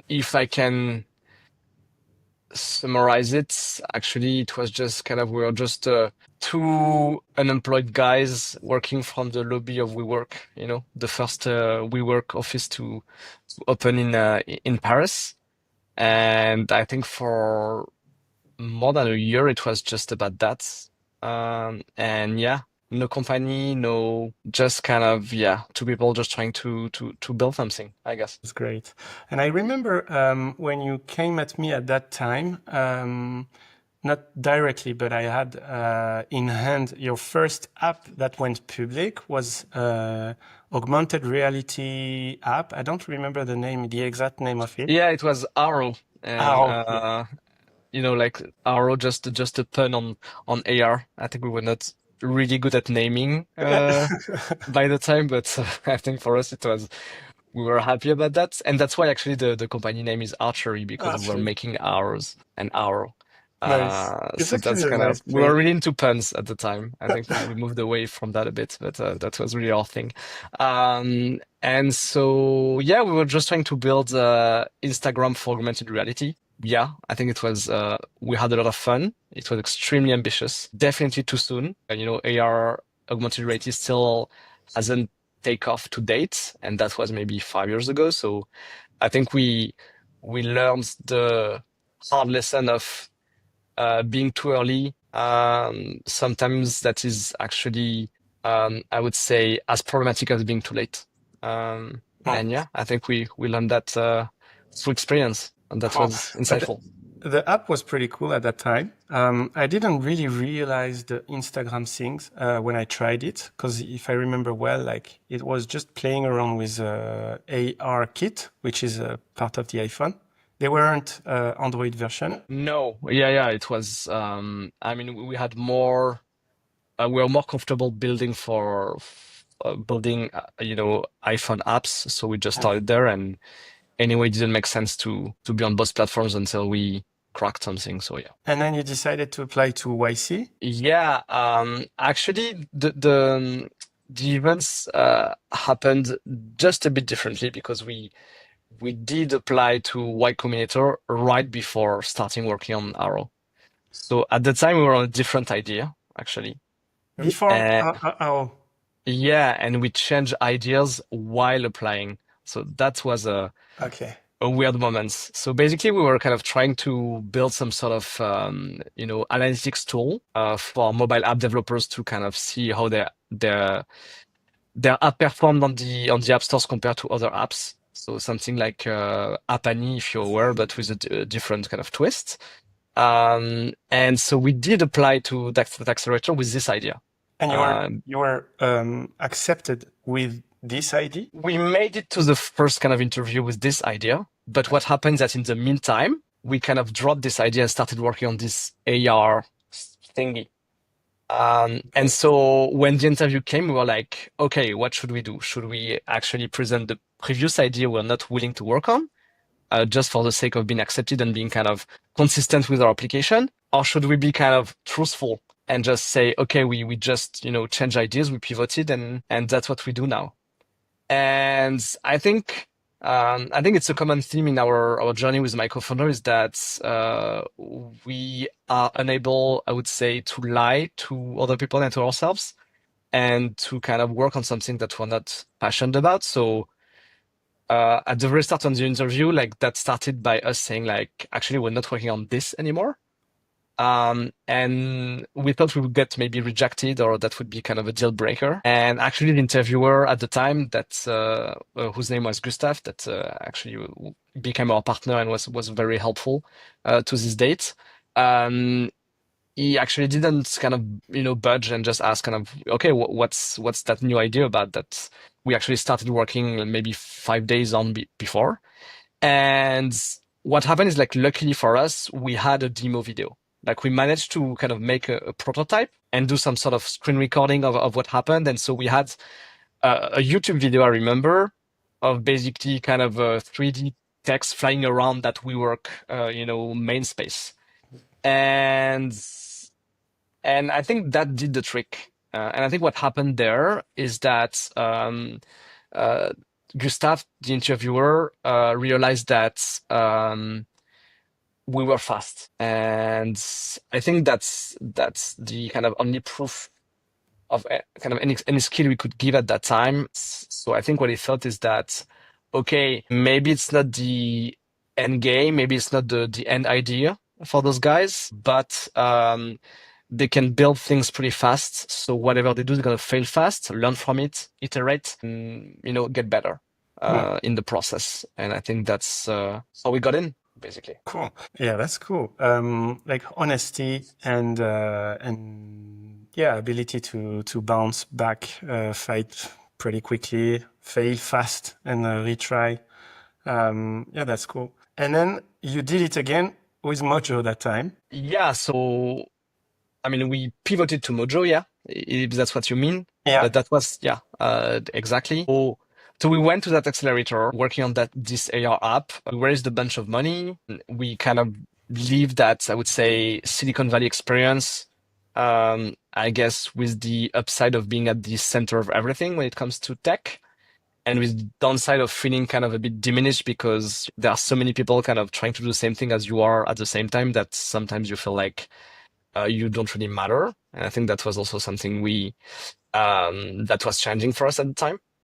If I can summarize it, actually, it was just kind of we were just two unemployed guys working from the lobby of WeWork. The first WeWork office to open in Paris, and I think for more than a year, it was just about that. And yeah, no company, no, just kind of, yeah, two people just trying to build something, I guess. It's great. And I remember when you came at me at that time, not directly, but I had in hand your first app that went public was augmented reality app. I don't remember the name, the exact name of it. Yeah, it was Arrow, and Ah, okay. like Arrow, just a pun on AR. I think we were not really good at naming by the time, but I think for us it was we were happy about that, and that's why actually the company name is Archery because we were Actually, making arrows and arrow. nice. It's So actually that's a kind of nice we were thing. really into puns at the time. I think we moved away from that a bit, but that was really our thing. And so yeah, we were just trying to build Instagram for augmented reality. Yeah, I think it was we had a lot of fun. It was extremely ambitious. Definitely too soon. AR augmented reality still hasn't take off to date, and that was maybe 5 years ago. So I think we learned the hard lesson of being too early. Sometimes that is actually, I would say, as problematic as being too late. Oh, And yeah, I think we learned that through experience, and that oh. was But insightful. the app was pretty cool at that time. I didn't really realize the Instagram things when I tried it, because if I remember well, like it was just playing around with AR Kit, which is a part of the iPhone. They weren't Android version. No, yeah, it was. I mean, we had more. We were more comfortable building for building, iPhone apps, so we just started there. And anyway, it didn't make sense to be on both platforms until we cracked something. So yeah. And then you decided to apply to YC. Yeah, actually, the events happened just a bit differently because we did apply to Y Combinator right before starting working on Arrow. So at the time, we were on a different idea, actually. Before, And yeah, and we changed ideas while applying. So that was okay. a weird moment. So basically, we were kind of trying to build some sort of, analytics tool for mobile app developers to kind of see how their app performed on the app stores compared to other apps. So something like App Annie, if you're aware, but with a different kind of twist. And so we did apply to that accelerator with this idea. And Um, you were accepted with this ID. we made it to the first kind of interview with this idea, but what happened is that in the meantime, we kind of dropped this idea and started working on this AR thingy. And Okay. so when the interview came, we were like, okay, what should we do? Should we actually present the previous idea we're not willing to work on, just for the sake of being accepted and being kind of consistent with our application? Or should we be kind of truthful and just say, okay, we just, change ideas, we pivoted and that's what we do now. And I think it's a common theme in our journey with my co-founder is that we are unable, I would say, to lie to other people and to ourselves and to kind of work on something that we're not passionate about. So at the very start on the interview, like that started by us saying like, actually, we're not working on this anymore. And we thought we would get maybe rejected or that would be kind of a deal breaker. And actually the interviewer at the time that, whose name was Gustav, that, actually became our partner and was very helpful, to this date. Um, he actually didn't kind of, budge and just ask kind of, okay, what's that new idea about that we actually started working maybe 5 days on before. And what happened is like, luckily for us, we had a demo video. Like we managed to kind of make a prototype and do some sort of screen recording of what happened. And so we had a YouTube video, I remember, of basically kind of a 3D text flying around that WeWork, main space. And I think that did the trick. And I think what happened there is that uh, Gustav, the interviewer, realized that we were fast, and I think that's the kind of only proof of kind of any skill we could give at that time. So I think what he thought is that, okay, maybe it's not the end game, maybe it's not the end idea for those guys, but they can build things pretty fast. So whatever they do is gonna fail fast, learn from it, iterate, and get better Cool. in the process. And I think that's how we got in, basically. Cool. Yeah, that's cool. Like honesty and yeah, ability to bounce back, fight pretty quickly, fail fast, and retry. Yeah, that's cool. And then you did it again with Mojo that time. Yeah, so I mean, we pivoted to Mojo, yeah, if that's what you mean. Yeah. But that was, yeah, exactly. So we went to that accelerator working on this AR app. We raised a bunch of money. We kind of lived that, I would say, Silicon Valley experience. I guess with the upside of being at the center of everything when it comes to tech, and with the downside of feeling kind of a bit diminished because there are so many people kind of trying to do the same thing as you are at the same time that sometimes you feel like you don't really matter. And I think that was also something that was changing for us at the time.